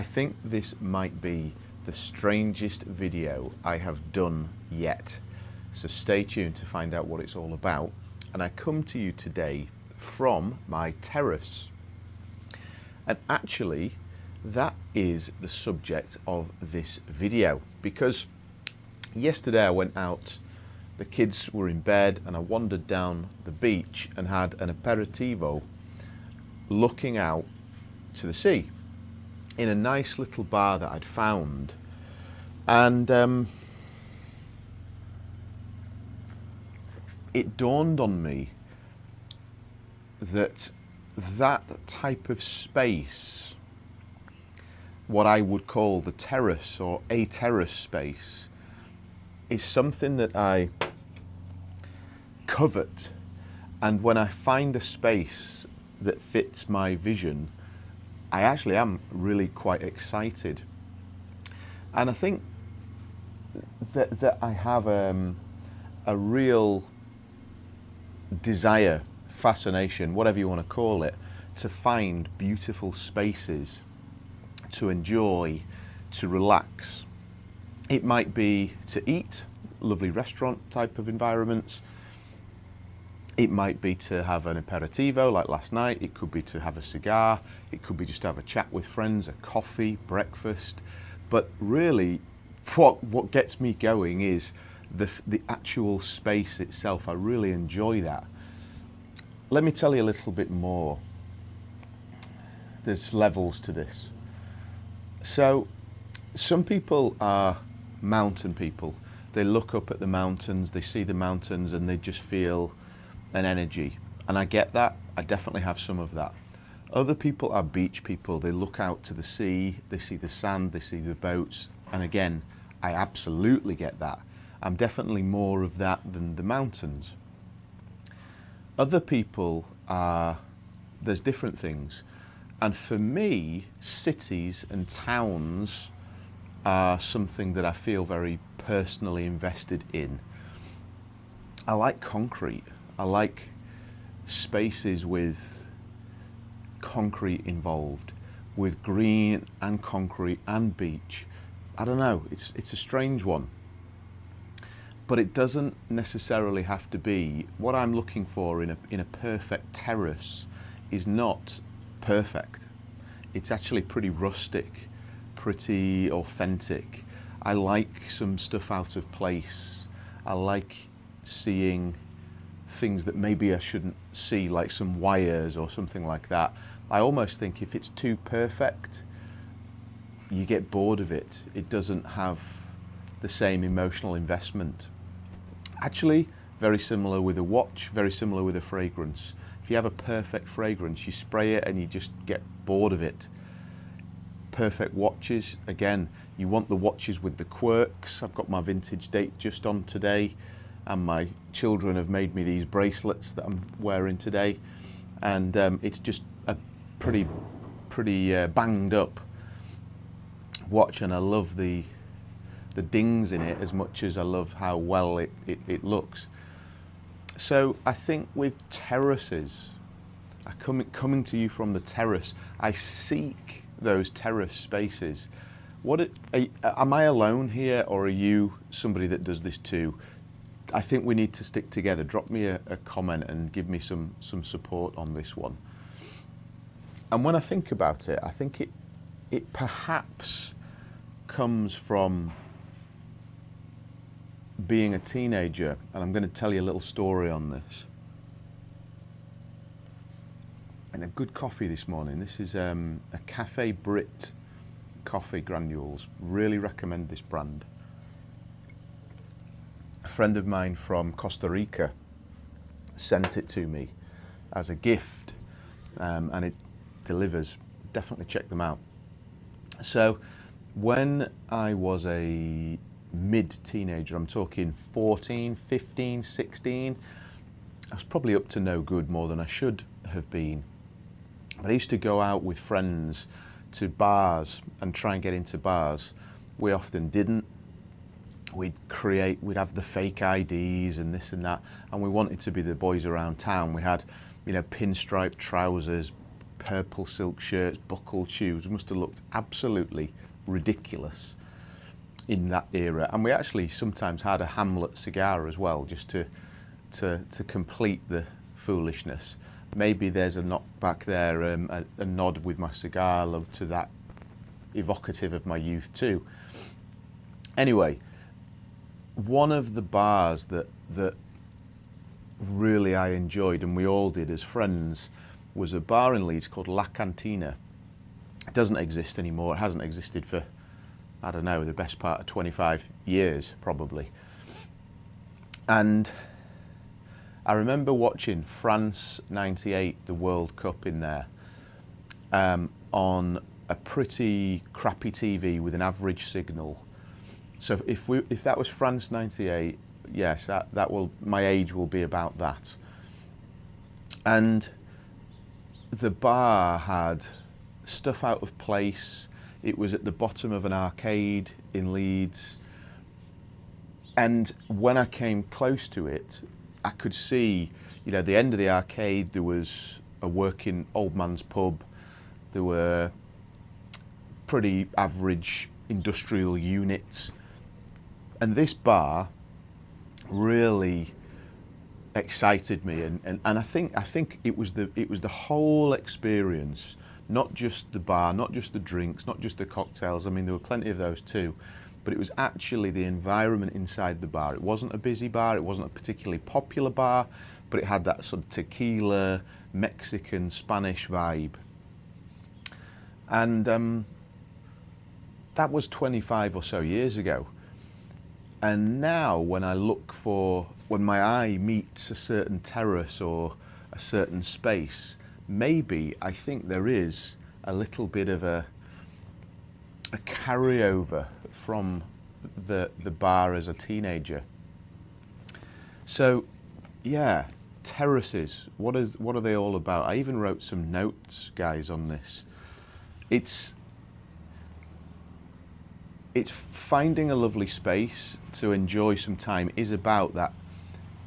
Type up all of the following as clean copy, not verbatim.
I think this might be the strangest video I have done yet. So stay tuned to find out what it's all about. And I come to you today from my terrace. And actually, that is the subject of this video, because yesterday I went out, the kids were in bed, and I wandered down the beach and had an aperitivo looking out to the sea in a nice little bar that I'd found. And it dawned on me that that type of space, what I would call the terrace or a terrace space, is something that I covet. And when I find a space that fits my vision, I actually am really quite excited. And I think that I have a real desire, fascination, whatever you want to call it, to find beautiful spaces to enjoy, to relax. It might be to eat, lovely restaurant type of environments. It might be to have an aperitivo like last night. It could be to have a cigar. It could be just to have a chat with friends, a coffee, breakfast. But really, what gets me going is the actual space itself. I really enjoy that. Let me tell you a little bit more. There's levels to this. So, some people are mountain people. They look up at the mountains, they see the mountains, and they just feel an energy. And I get that. I definitely have some of that. Other people are beach people. They look out to the sea, they see the sand, they see the boats. And again, I absolutely get that. I'm definitely more of that than the mountains. Other people are, there's different things. And for me, cities and towns are something that I feel very personally invested in. I like concrete. I like spaces with concrete involved, with green and concrete and beach. I don't know, it's a strange one. But it doesn't necessarily have to be. What I'm looking for in a perfect terrace is not perfect. It's actually pretty rustic, pretty authentic. I like some stuff out of place. I like seeing things that maybe I shouldn't see, like some wires or something like that. I almost think if it's too perfect, you get bored of it. It doesn't have the same emotional investment. Actually, very similar with a watch, very similar with a fragrance. If you have a perfect fragrance, you spray it and you just get bored of it. Perfect watches, again, you want the watches with the quirks. I've got my vintage date just on today, and my children have made me these bracelets that I'm wearing today, and it's just a pretty banged up watch, and I love the dings in it as much as I love how well it looks. So I think with terraces, coming to you from the terrace, I seek those terrace spaces. Am I alone here, or are you somebody that does this too? I think we need to stick together. Drop me a comment and give me some support on this one. And when I think about it, I think it perhaps comes from being a teenager, and I'm going to tell you a little story on this. And a good coffee this morning. This is a Cafe Brit coffee granules. Really recommend this brand. A friend of mine from Costa Rica sent it to me as a gift, and it delivers. Definitely check them out. So when I was a mid-teenager, I'm talking 14, 15, 16, I was probably up to no good, more than I should have been. But I used to go out with friends to bars and try and get into bars. We often didn't. We'd have the fake IDs and this and that, and we wanted to be the boys around town. We had, pinstripe trousers, purple silk shirts, buckled shoes. Must have looked absolutely ridiculous in that era. And we actually sometimes had a Hamlet cigar as well, just to complete the foolishness. Maybe there's a knock back there, a nod with my cigar love to that, evocative of my youth too. Anyway, one of the bars that really I enjoyed, and we all did as friends, was a bar in Leeds called La Cantina. It doesn't exist anymore. It hasn't existed for, I don't know, the best part of 25 years probably. And I remember watching France '98, the World Cup in there, on a pretty crappy TV with an average signal. So if that was France '98, yes, my age will be about that. And the bar had stuff out of place. It was at the bottom of an arcade in Leeds. And when I came close to it, I could see, at the end of the arcade, there was a working old man's pub. There were pretty average industrial units. And this bar really excited me, and I think it was the whole experience, not just the bar, not just the drinks, not just the cocktails. I mean, there were plenty of those too, but it was actually the environment inside the bar. It wasn't a busy bar, it wasn't a particularly popular bar, but it had that sort of tequila, Mexican, Spanish vibe. And that was 25 or so years ago. And now when my eye meets a certain terrace or a certain space, maybe I think there is a little bit of a carryover from the bar as a teenager. So yeah, terraces, what are they all about? I even wrote some notes, guys, on this. It's finding a lovely space to enjoy some time is about that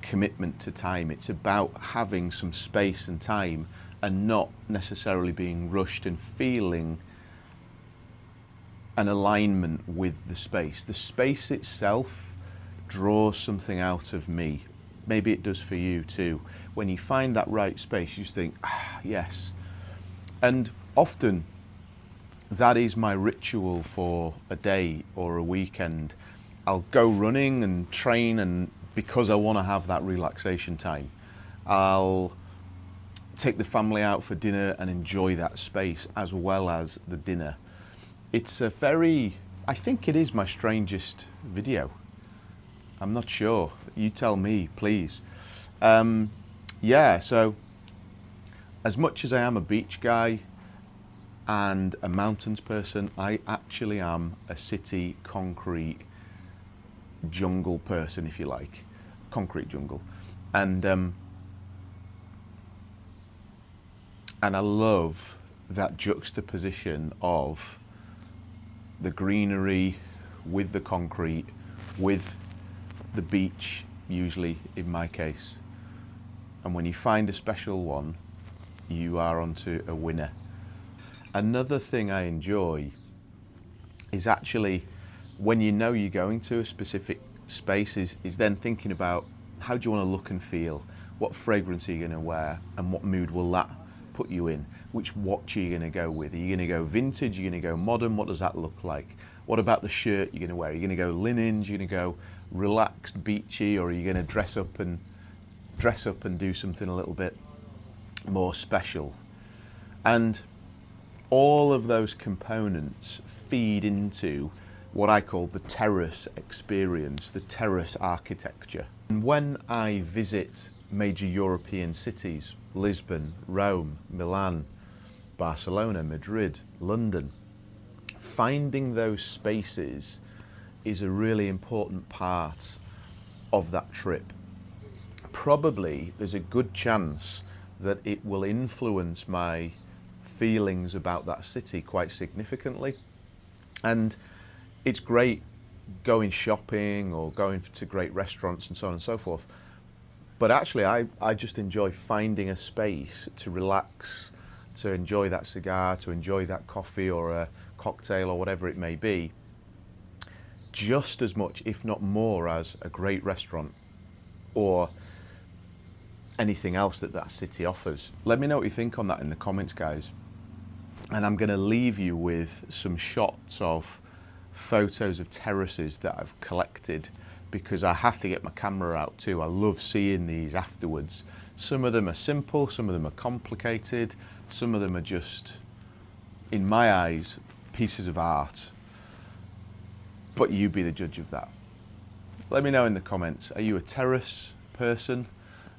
commitment to time. It's about having some space and time and not necessarily being rushed and feeling an alignment with the space. The space itself draws something out of me. Maybe it does for you too. When you find that right space, you just think, yes. And often that is my ritual for a day or a weekend. I'll go running and train, and because I want to have that relaxation time, I'll take the family out for dinner and enjoy that space as well as the dinner. It's I think it is my strangest video. I'm not sure. You tell me, please. Yeah, so as much as I am a beach guy and a mountains person, I actually am a city concrete jungle person, if you like. Concrete jungle. And I love that juxtaposition of the greenery with the concrete, with the beach, usually in my case. And when you find a special one, you are onto a winner. Another thing I enjoy is actually when you know you're going to a specific space is then thinking about how do you want to look and feel, what fragrance are you going to wear, and what mood will that put you in, which watch are you going to go with, are you going to go vintage, are you going to go modern, what does that look like, what about the shirt you're going to wear, are you going to go linens, you're going to go relaxed beachy, or are you going to dress up and do something a little bit more special. And all of those components feed into what I call the terrace experience, the terrace architecture. And when I visit major European cities, Lisbon, Rome, Milan, Barcelona, Madrid, London, finding those spaces is a really important part of that trip. Probably there's a good chance that it will influence my feelings about that city quite significantly. And it's great going shopping or going to great restaurants and so on and so forth. But actually, I just enjoy finding a space to relax to enjoy that cigar, to enjoy that coffee or a cocktail or whatever it may be, just as much, if not more, as a great restaurant or anything else that that city offers. Let me know what you think on that in the comments, guys. And I'm going to leave you with some shots of photos of terraces that I've collected, because I have to get my camera out too. I love seeing these afterwards. Some of them are simple, some of them are complicated, some of them are just, in my eyes, pieces of art. But you be the judge of that. Let me know in the comments, are you a terrace person?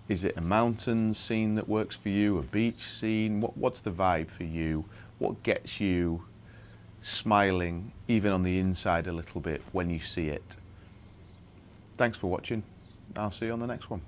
Is it a mountain scene that works for you, a beach scene? What's the vibe for you? What gets you smiling, even on the inside a little bit, when you see it? Thanks for watching. I'll see you on the next one.